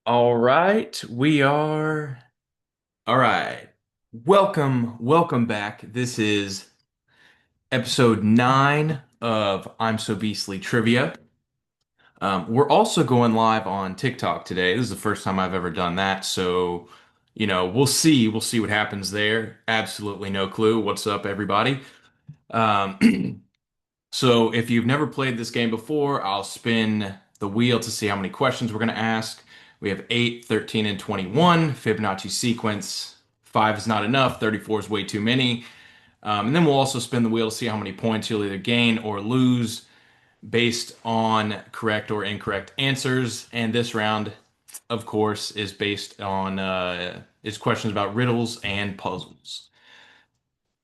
All right, we are. All right. Welcome back. This is episode 9 of I'm So Beastly Trivia. We're also going live on TikTok today. This is the first time I've ever done that, so we'll see. We'll see what happens there. Absolutely no clue. What's up, everybody? Um, So if you've never played this game before, I'll spin the wheel to see how many questions we're going to ask. We have 8, 13, and 21. Fibonacci sequence. 5 is not enough. 34 is way too many. And then we'll also spin the wheel to see how many points you'll either gain or lose based on correct or incorrect answers. And this round, of course, is based on is questions about riddles and puzzles.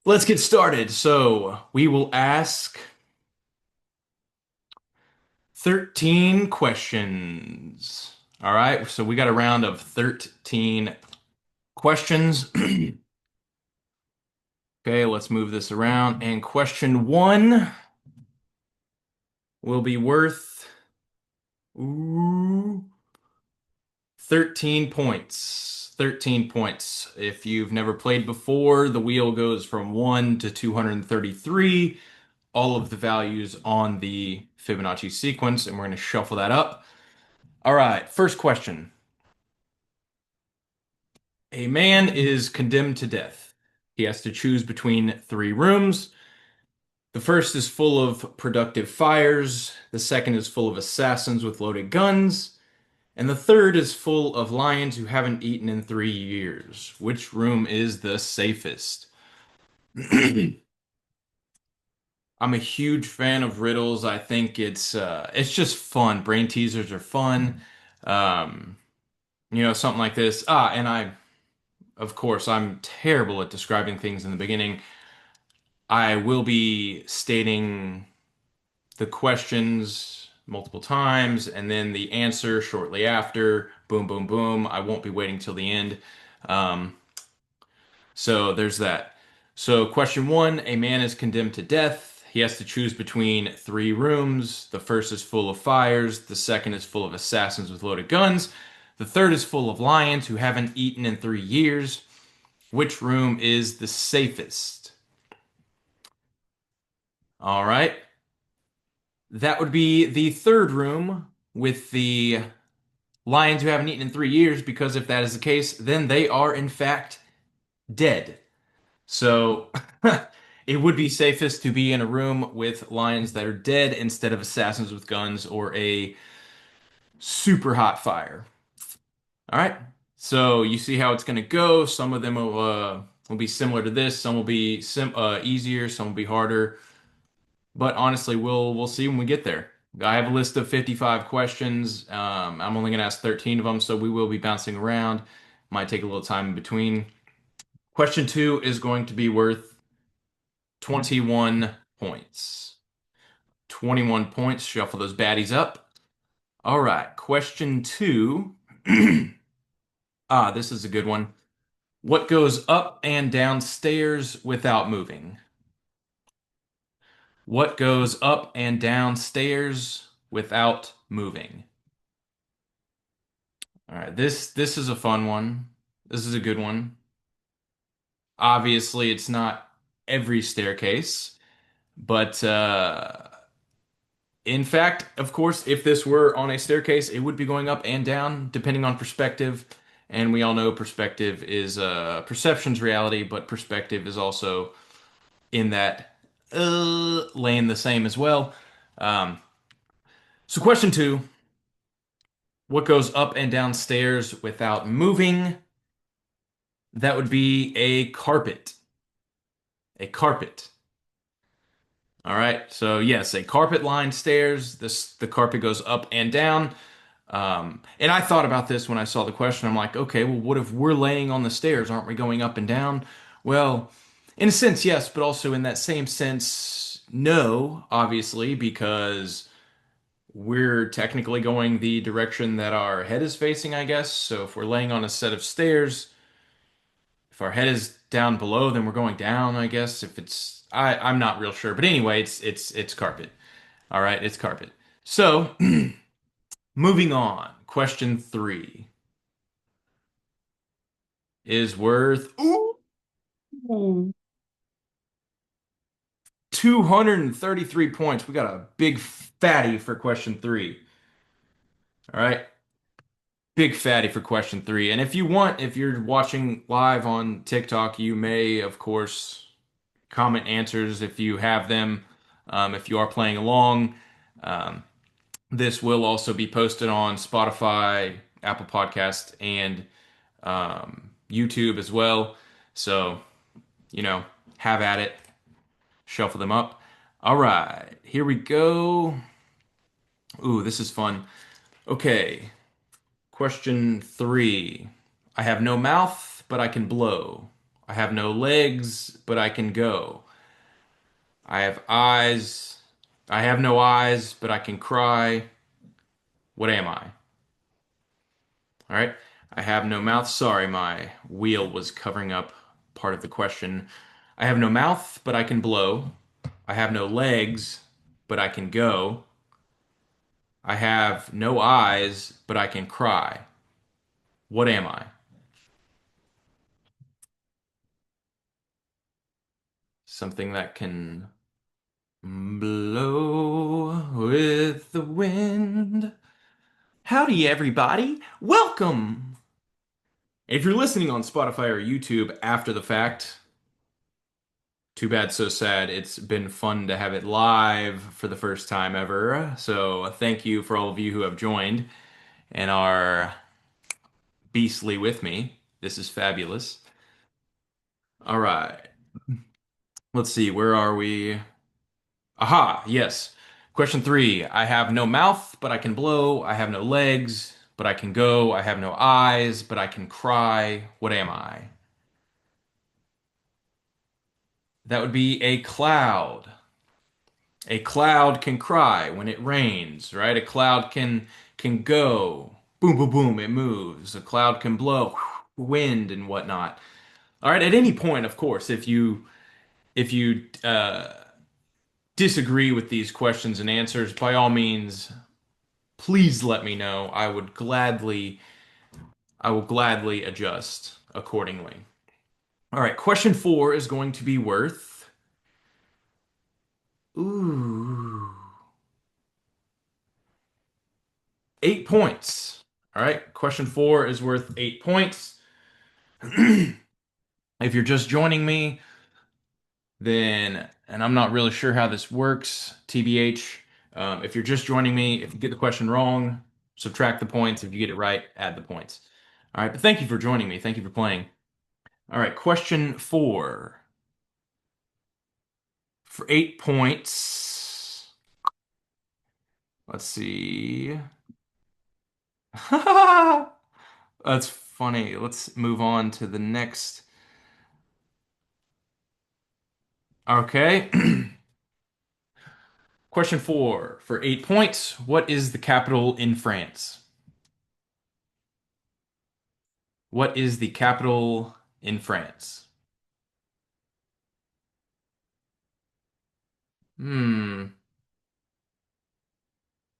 Let's get started. So we will ask 13 questions. All right, so we got a round of 13 questions. Okay, let's move this around. And question one will be worth ooh, 13 points. 13 points. If you've never played before, the wheel goes from 1 to 233, all of the values on the Fibonacci sequence, and we're going to shuffle that up. All right, first question. A man is condemned to death. He has to choose between three rooms. The first is full of productive fires, the second is full of assassins with loaded guns, and the third is full of lions who haven't eaten in 3 years. Which room is the safest? I'm a huge fan of riddles. I think it's just fun. Brain teasers are fun. Um, something like this. And of course, I'm terrible at describing things in the beginning. I will be stating the questions multiple times and then the answer shortly after. Boom, boom, boom. I won't be waiting till the end. Um, so there's that. So, question one, a man is condemned to death. He has to choose between three rooms. The first is full of fires, the second is full of assassins with loaded guns, the third is full of lions who haven't eaten in 3 years. Which room is the safest? All right. That would be the third room with the lions who haven't eaten in 3 years, because if that is the case, then they are in fact dead. So it would be safest to be in a room with lions that are dead instead of assassins with guns or a super hot fire. All right. So you see how it's going to go. Some of them will be similar to this. Some will be easier. Some will be harder. But honestly, we'll see when we get there. I have a list of 55 questions. I'm only going to ask 13 of them, so we will be bouncing around. Might take a little time in between. Question two is going to be worth 21 points. 21 points. Shuffle those baddies up. All right. Question two. This is a good one. What goes up and down stairs without moving? What goes up and down stairs without moving? All right, this is a fun one. This is a good one. Obviously, it's not every staircase, but in fact, of course, if this were on a staircase, it would be going up and down depending on perspective. And we all know perspective is perception's reality, but perspective is also in that lane the same as well. Um, so, question two, what goes up and down stairs without moving? That would be a carpet. A carpet. All right. So yes, a carpet lined stairs. The carpet goes up and down. And I thought about this when I saw the question. I'm like, okay, well, what if we're laying on the stairs? Aren't we going up and down? Well, in a sense, yes, but also in that same sense, no, obviously, because we're technically going the direction that our head is facing, I guess. So if we're laying on a set of stairs, if our head is down below, then we're going down, I guess. If it's I'm not real sure. But anyway, it's carpet. All right, it's carpet. So moving on. Question three. is worth 233 points. We got a big fatty for question three. All right. Big fatty for question three. And if you want, if you're watching live on TikTok, you may, of course, comment answers if you have them. If you are playing along, um, this will also be posted on Spotify, Apple Podcast, and YouTube as well. So, you know, have at it, shuffle them up. All right, here we go. Ooh, this is fun. Okay, question three. I have no mouth, but I can blow. I have no legs, but I can go. I have eyes. I have no eyes, but I can cry. What am I? All right. I have no mouth. Sorry, my wheel was covering up part of the question. I have no mouth, but I can blow. I have no legs, but I can go. I have no eyes, but I can cry. What am I? Something that can blow with the wind. Howdy, everybody. Welcome. If you're listening on Spotify or YouTube after the fact, too bad, so sad. It's been fun to have it live for the first time ever. So, thank you for all of you who have joined and are beastly with me. This is fabulous. All right. Let's see. Where are we? Aha, yes. Question three. I have no mouth, but I can blow. I have no legs, but I can go. I have no eyes, but I can cry. What am I? That would be a cloud. A cloud can cry when it rains, right? A cloud can go. Boom, boom, boom, it moves. A cloud can blow wind and whatnot. All right, at any point, of course, if you disagree with these questions and answers, by all means, please let me know. I will gladly adjust accordingly. All right, question four is going to be worth ooh 8 points. All right, question four is worth 8 points. If you're just joining me, then, and I'm not really sure how this works, TBH, if you're just joining me, if you get the question wrong, subtract the points. If you get it right, add the points. All right, but thank you for joining me. Thank you for playing. All right, question four. For 8 points, let's see. That's funny. Let's move on to the next. Okay. Question four. For 8 points, what is the capital in France? What is the capital in France? Hmm.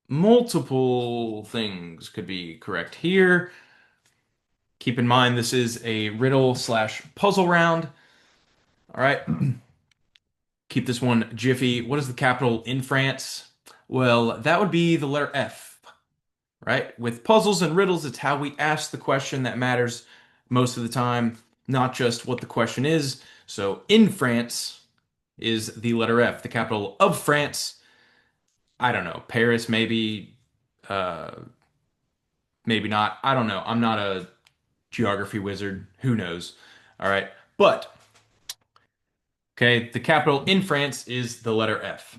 Multiple things could be correct here. Keep in mind this is a riddle slash puzzle round. All right. Keep this one jiffy. What is the capital in France? Well, that would be the letter F, right? With puzzles and riddles, it's how we ask the question that matters most of the time, not just what the question is. So, in France is the letter F. The capital of France, I don't know, Paris, maybe, uh, maybe not. I don't know. I'm not a geography wizard. Who knows? All right. But, okay, the capital in France is the letter F.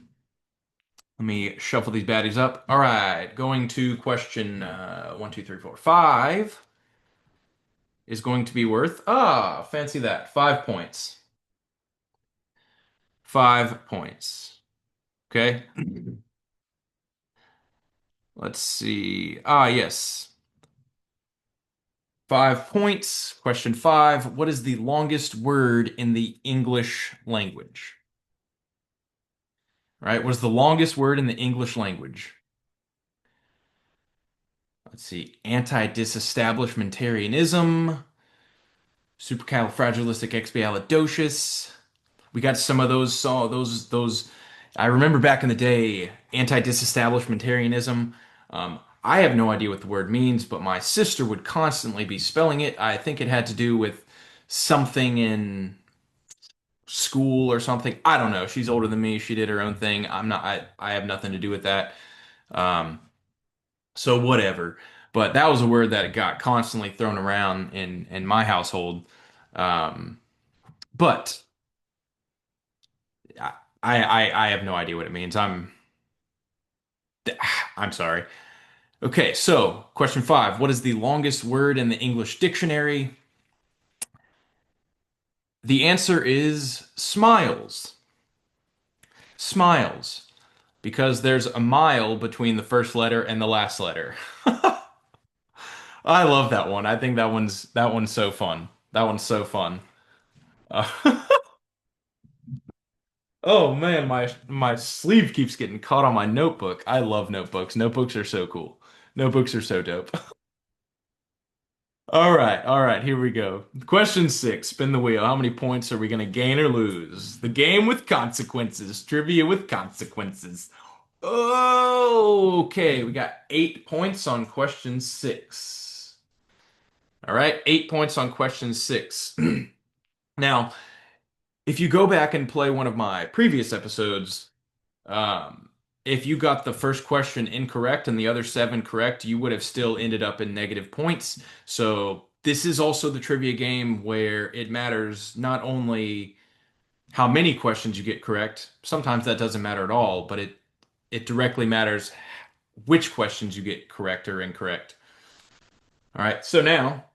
Let me shuffle these baddies up. All right, going to question one, two, three, four, five is going to be worth, fancy that, 5 points. 5 points. Okay, let's see. Yes, 5 points. Question five. What is the longest word in the English language? All right, what is the longest word in the English language? Let's see. Anti-disestablishmentarianism. supercalifragilisticexpialidocious. We got some of those those. I remember back in the day, anti-disestablishmentarianism. I have no idea what the word means, but my sister would constantly be spelling it. I think it had to do with something in school or something. I don't know. She's older than me. She did her own thing. I'm not. I have nothing to do with that. Um, so whatever. But that was a word that got constantly thrown around in my household. Um, but I, I have no idea what it means. I'm sorry. Okay, so question five. What is the longest word in the English dictionary? The answer is smiles. Smiles. Because there's a mile between the first letter and the last letter. I love that one. I think that one's so fun. That one's so fun. Uh, oh man, my sleeve keeps getting caught on my notebook. I love notebooks. Notebooks are so cool. Notebooks are so dope. All right, here we go. Question six, spin the wheel. How many points are we gonna gain or lose? The game with consequences, trivia with consequences. Okay, we got 8 points on question six. All right, 8 points on question six. Now, if you go back and play one of my previous episodes, um, if you got the first question incorrect and the other seven correct, you would have still ended up in negative points. So this is also the trivia game where it matters not only how many questions you get correct, sometimes that doesn't matter at all, but it directly matters which questions you get correct or incorrect. All right, so now,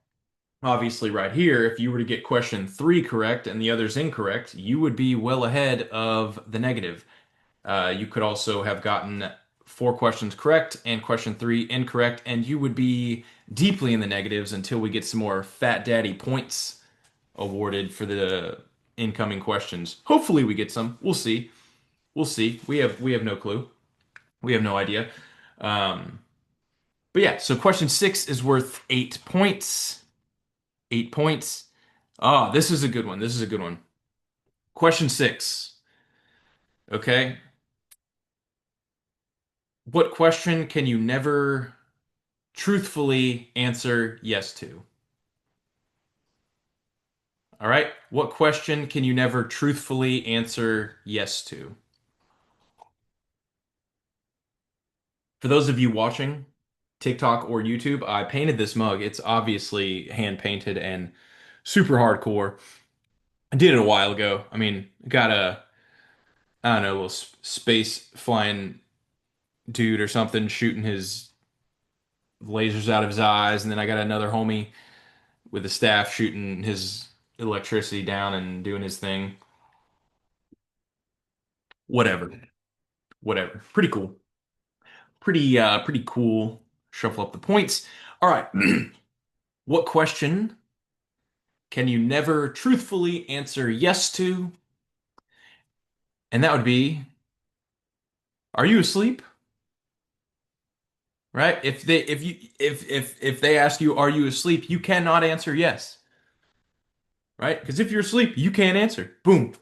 obviously, right here, if you were to get question three correct and the others incorrect, you would be well ahead of the negative. You could also have gotten four questions correct and question three incorrect, and you would be deeply in the negatives until we get some more Fat Daddy points awarded for the incoming questions. Hopefully, we get some. We'll see. We'll see. We have no clue. We have no idea. Um, but yeah, so question six is worth 8 points. 8 points. Ah, this is a good one. This is a good one. Question six. Okay. What question can you never truthfully answer yes to? All right. What question can you never truthfully answer yes to? For those of you watching TikTok or YouTube, I painted this mug. It's obviously hand painted and super hardcore. I did it a while ago. I mean, got a, I don't know, a little space flying dude or something shooting his lasers out of his eyes, and then I got another homie with a staff shooting his electricity down and doing his thing. Whatever. Whatever. Pretty cool. Pretty cool. Shuffle up the points. All right. What question can you never truthfully answer yes to? And that would be, are you asleep? Right? If they ask you, are you asleep, you cannot answer yes. Right? Because if you're asleep, you can't answer. Boom.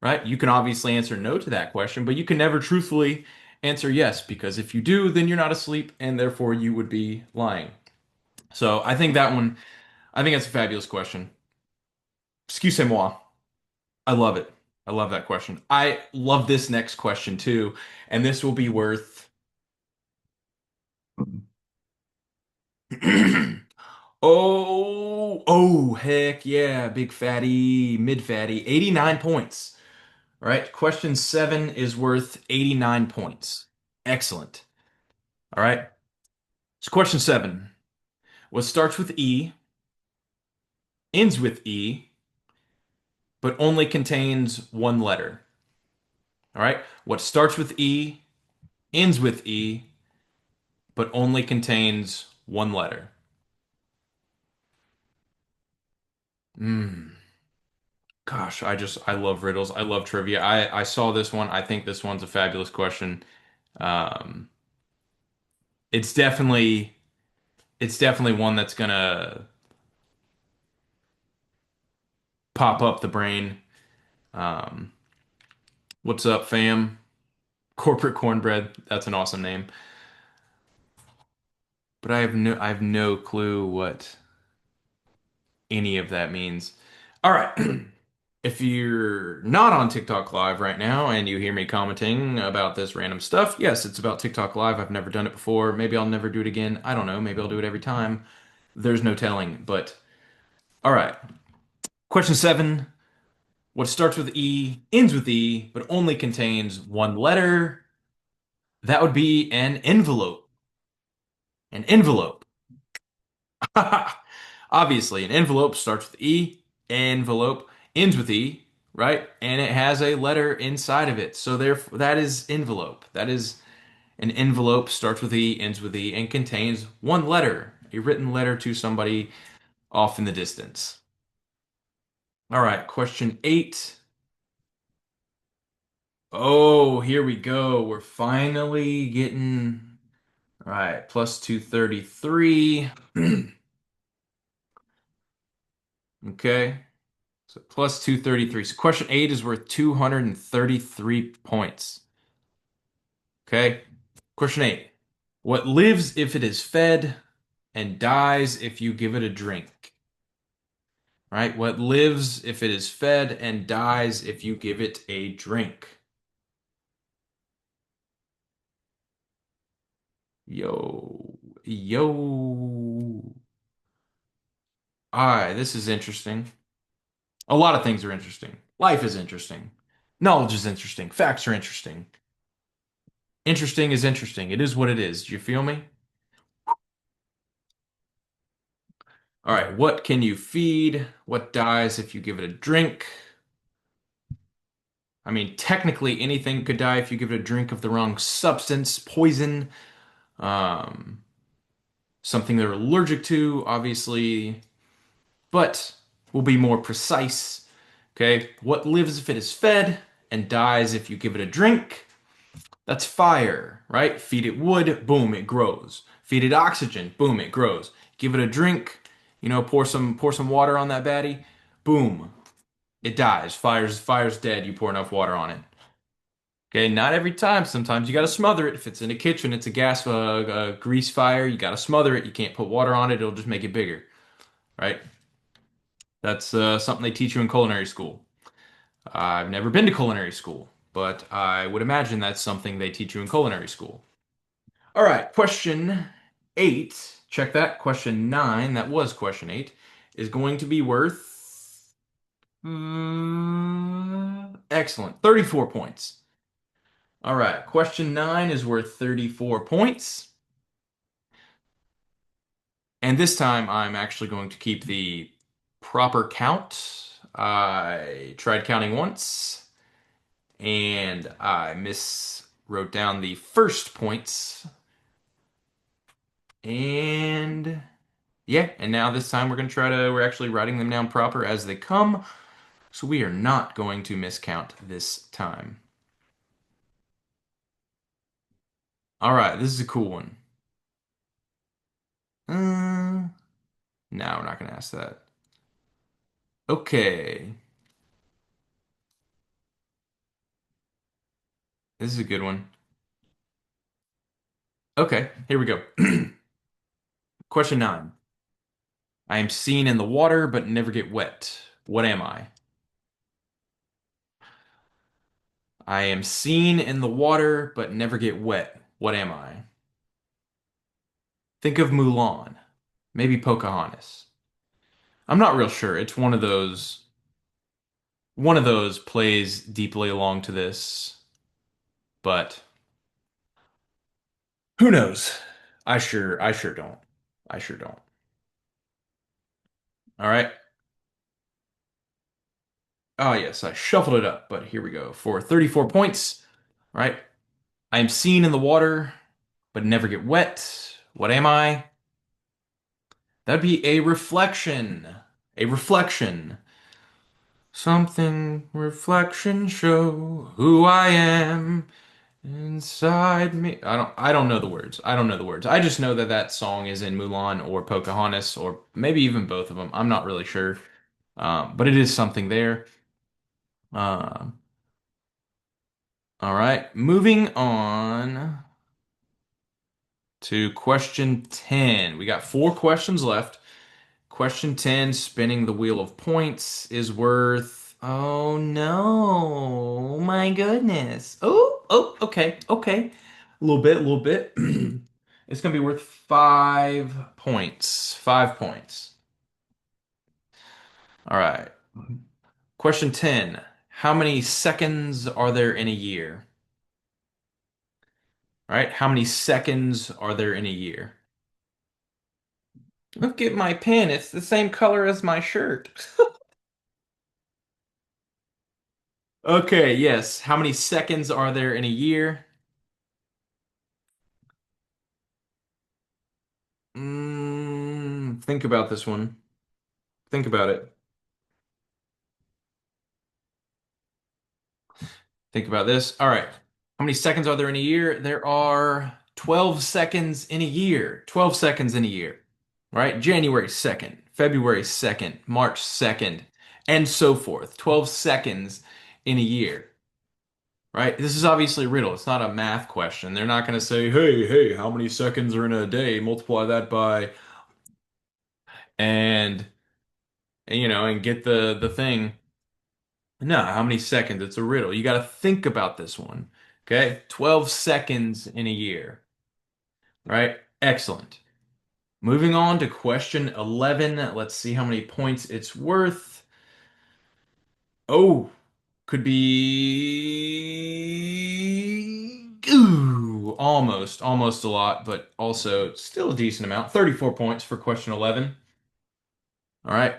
Right? You can obviously answer no to that question, but you can never truthfully answer yes, because if you do, then you're not asleep, and therefore you would be lying. So I think that one, I think that's a fabulous question. Excusez-moi. I love it. I love that question. I love this next question too, and this will be worth oh heck yeah, big fatty, mid fatty, 89 points. All right, question seven is worth 89 points. Excellent. All right. So question seven. What starts with E, ends with E, but only contains one letter. All right. What starts with E, ends with E, but only contains one letter. Hmm. Gosh, I love riddles. I love trivia. I saw this one. I think this one's a fabulous question. Um, it's definitely one that's gonna pop up the brain. Um, what's up, fam? Corporate cornbread. That's an awesome name. But I have no clue what any of that means. All right. If you're not on TikTok Live right now and you hear me commenting about this random stuff, yes, it's about TikTok Live. I've never done it before. Maybe I'll never do it again. I don't know. Maybe I'll do it every time. There's no telling. But all right. Question seven. What starts with E, ends with E, but only contains one letter? That would be an envelope. An envelope. Obviously, an envelope starts with E, envelope ends with E, right? And it has a letter inside of it. So therefore, that is envelope. That is an envelope starts with E, ends with E, and contains one letter, a written letter to somebody off in the distance. All right, question eight. Oh, here we go. We're finally getting, all right, plus 233. Okay. So plus 233. So question eight is worth 233 points. Okay. Question eight. What lives if it is fed and dies if you give it a drink? Right? What lives if it is fed and dies if you give it a drink? Yo. Yo. All right, this is interesting. A lot of things are interesting. Life is interesting. Knowledge is interesting. Facts are interesting. Interesting is interesting. It is what it is. Do you feel me? All right, what can you feed? What dies if you give it a drink? I mean, technically anything could die if you give it a drink of the wrong substance, poison, um, something they're allergic to, obviously, but we'll be more precise. Okay, what lives if it is fed and dies if you give it a drink? That's fire, right? Feed it wood, boom, it grows. Feed it oxygen, boom, it grows. Give it a drink, pour some water on that baddie, boom, it dies. Fire's dead. You pour enough water on it. Okay, not every time. Sometimes you gotta smother it. If it's in a kitchen, it's a grease fire. You gotta smother it. You can't put water on it. It'll just make it bigger, right? That's something they teach you in culinary school. I've never been to culinary school, but I would imagine that's something they teach you in culinary school. All right, question eight. Check that. Question nine, that was question eight, is going to be worth excellent, 34 points. All right, question nine is worth 34 points. And this time I'm actually going to keep the proper count. I tried counting once and I wrote down the first points. And yeah, and now this time we're actually writing them down proper as they come. So we are not going to miscount this time. All right, this is a cool one. No, we're not going to ask that. Okay, this is a good one. Okay, here we go. Question nine. I am seen in the water but never get wet. What am I? I am seen in the water but never get wet. What am I? Think of Mulan. Maybe Pocahontas. I'm not real sure. It's one of those plays deeply along to this, but who knows? I sure don't. I sure don't. All right. Oh yes, I shuffled it up, but here we go. For 34 points, all right? I am seen in the water, but never get wet. What am I? That'd be a reflection. A reflection. Something reflection show who I am inside me. I don't know the words. I don't know the words. I just know that that song is in Mulan or Pocahontas or maybe even both of them. I'm not really sure. But it is something there. Um, all right, moving on to question 10. We got four questions left. Question 10, spinning the wheel of points, is worth. Oh no, my goodness. Okay, okay. A little bit, a little bit. It's gonna be worth 5 points. 5 points. All right. Question 10. How many seconds are there in a year? All right. How many seconds are there in a year? Look at my pen. It's the same color as my shirt. Okay, yes. How many seconds are there in a year? Think about this one. Think about it. Think about this. All right. How many seconds are there in a year? There are 12 seconds in a year. 12 seconds in a year. Right? January 2nd, February 2nd, March 2nd, and so forth. 12 seconds in a year. Right? This is obviously a riddle. It's not a math question. They're not going to say, hey, how many seconds are in a day? Multiply that by, and, and get the thing. No, how many seconds? It's a riddle. You got to think about this one. Okay? 12 seconds in a year. Right? Excellent. Moving on to question 11. Let's see how many points it's worth. Oh, could be almost a lot, but also still a decent amount. 34 points for question 11. All right.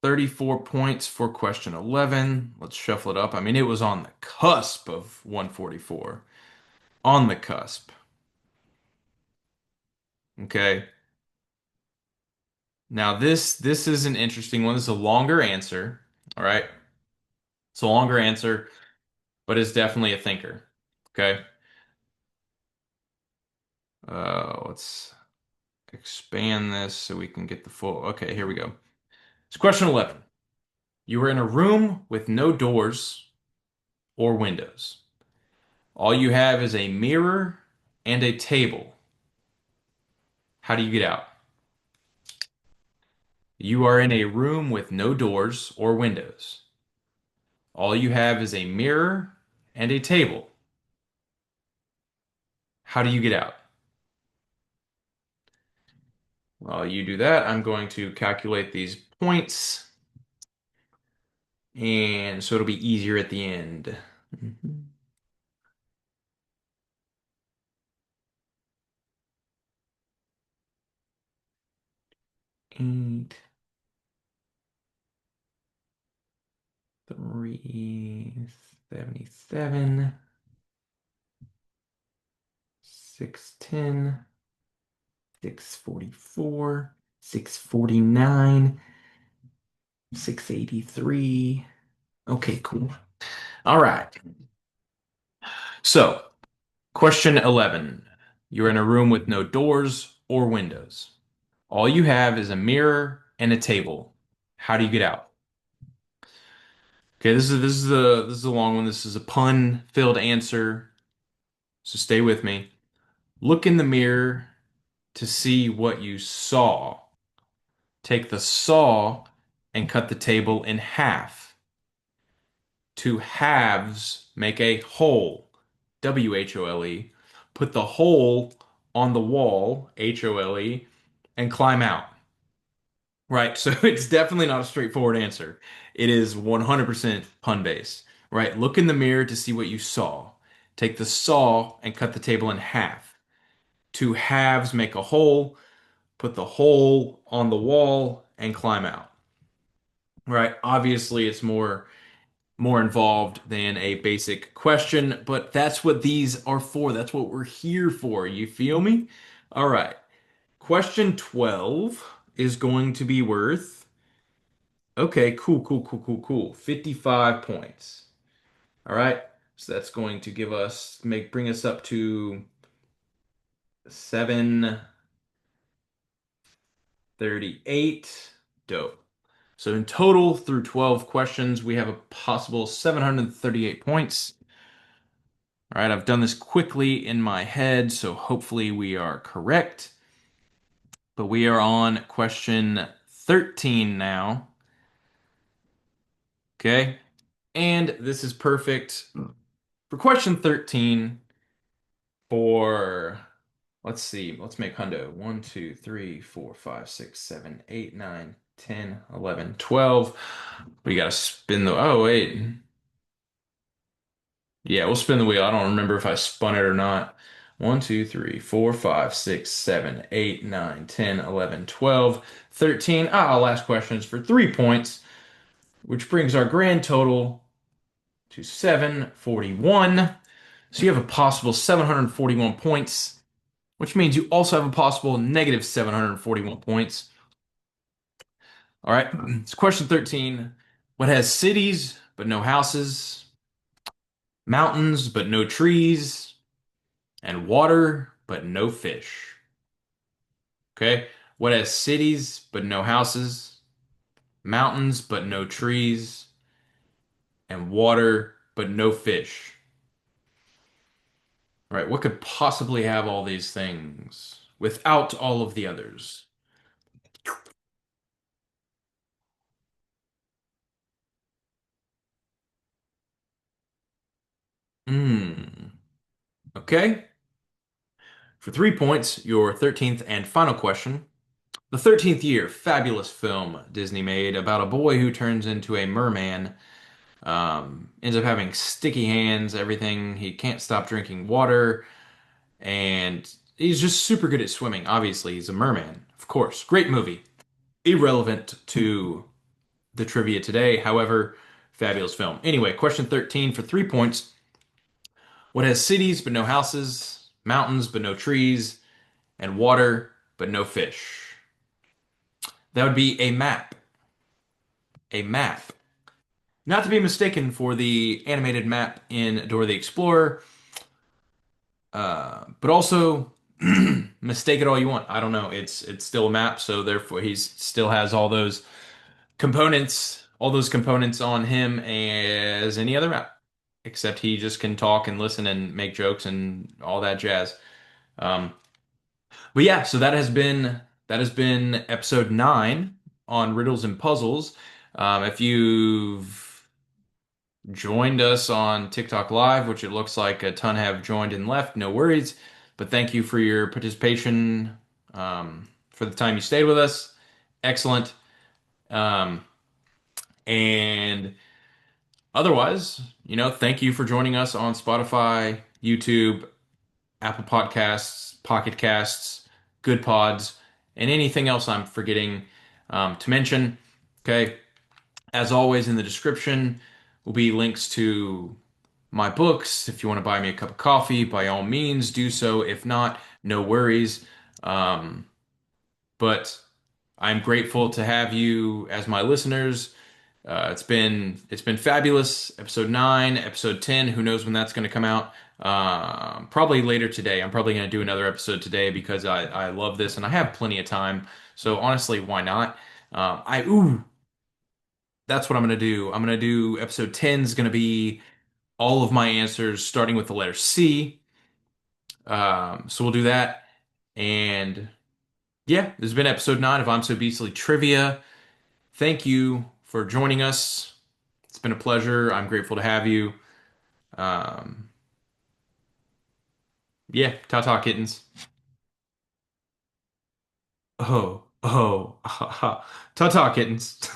34 points for question 11. Let's shuffle it up. I mean, it was on the cusp of 144. On the cusp. Okay. Now this is an interesting one. This is a longer answer. All right. It's a longer answer, but it's definitely a thinker. Okay. Let's expand this so we can get the full. Okay, here we go. It's question 11. You are in a room with no doors or windows. All you have is a mirror and a table. How do you get out? You are in a room with no doors or windows. All you have is a mirror and a table. How do you get out? While you do that, I'm going to calculate these points, and so it'll be easier at the end. Mhm. 377, 610, 644, 649, 683. Okay, cool. All right. So, question 11. You're in a room with no doors or windows. All you have is a mirror and a table. How do you get out? Okay, this is a long one. This is a pun-filled answer, so stay with me. Look in the mirror to see what you saw. Take the saw and cut the table in half. Two halves make a hole. WHOLE. Put the hole on the wall, HOLE, and climb out. Right, so it's definitely not a straightforward answer. It is 100% pun based. Right, look in the mirror to see what you saw. Take the saw and cut the table in half. Two halves make a hole. Put the hole on the wall and climb out. Right, obviously it's more involved than a basic question, but that's what these are for. That's what we're here for. You feel me? All right. Question 12 is going to be worth. Okay, cool. 55 points. All right. So that's going to bring us up to 738. Dope. So in total, through 12 questions, we have a possible 738 points. All right, I've done this quickly in my head, so hopefully we are correct. But we are on question 13 now. Okay. And this is perfect for question 13 for, let's see, let's make hundo. 1, 2, 3, 4, 5, 6, 7, 8, 9, 10, 11, 12. We got to spin the, oh, wait. Yeah, we'll spin the wheel. I don't remember if I spun it or not. 1, 2, 3, 4, 5, 6, 7, 8, 9, 10, 11, 12, 13. Last question is for 3 points, which brings our grand total to 741. So you have a possible 741 points, which means you also have a possible negative 741 points. All right, it's question 13. What has cities but no houses, mountains but no trees, and water but no fish? Okay, what has cities but no houses, mountains but no trees, and water but no fish? All right, what could possibly have all these things without all of the others? Hmm. Okay. For 3 points, your 13th and final question. The 13th Year, fabulous film Disney made about a boy who turns into a merman. Ends up having sticky hands, everything. He can't stop drinking water, and he's just super good at swimming. Obviously, he's a merman, of course. Great movie. Irrelevant to the trivia today, however, fabulous film. Anyway, question 13 for 3 points. What has cities but no houses, mountains but no trees, and water but no fish? That would be a map. A map. Not to be mistaken for the animated map in Dora the Explorer, but also mistake it all you want. I don't know. It's still a map, so therefore he still has all those components on him as any other map, except he just can talk and listen and make jokes and all that jazz. Um, but yeah, so that has been episode 9 on riddles and puzzles. If you've joined us on TikTok Live, which it looks like a ton have joined and left, no worries. But thank you for your participation, for the time you stayed with us. Excellent. Um, and otherwise, thank you for joining us on Spotify, YouTube, Apple Podcasts, Pocket Casts, Good Pods, and anything else I'm forgetting to mention. Okay. As always, in the description will be links to my books. If you want to buy me a cup of coffee, by all means, do so. If not, no worries. Um, but I'm grateful to have you as my listeners. It's been fabulous. Episode 9, episode 10. Who knows when that's going to come out? Probably later today. I'm probably going to do another episode today because I love this and I have plenty of time. So honestly, why not? That's what I'm going to do. I'm going to do episode 10 is going to be all of my answers starting with the letter C. So we'll do that. And yeah, this has been episode 9 of I'm So Beastly Trivia. Thank you for joining us. It's been a pleasure. I'm grateful to have you. Um, yeah, ta-ta kittens. Oh, oh, ha, ha. Ta-ta kittens.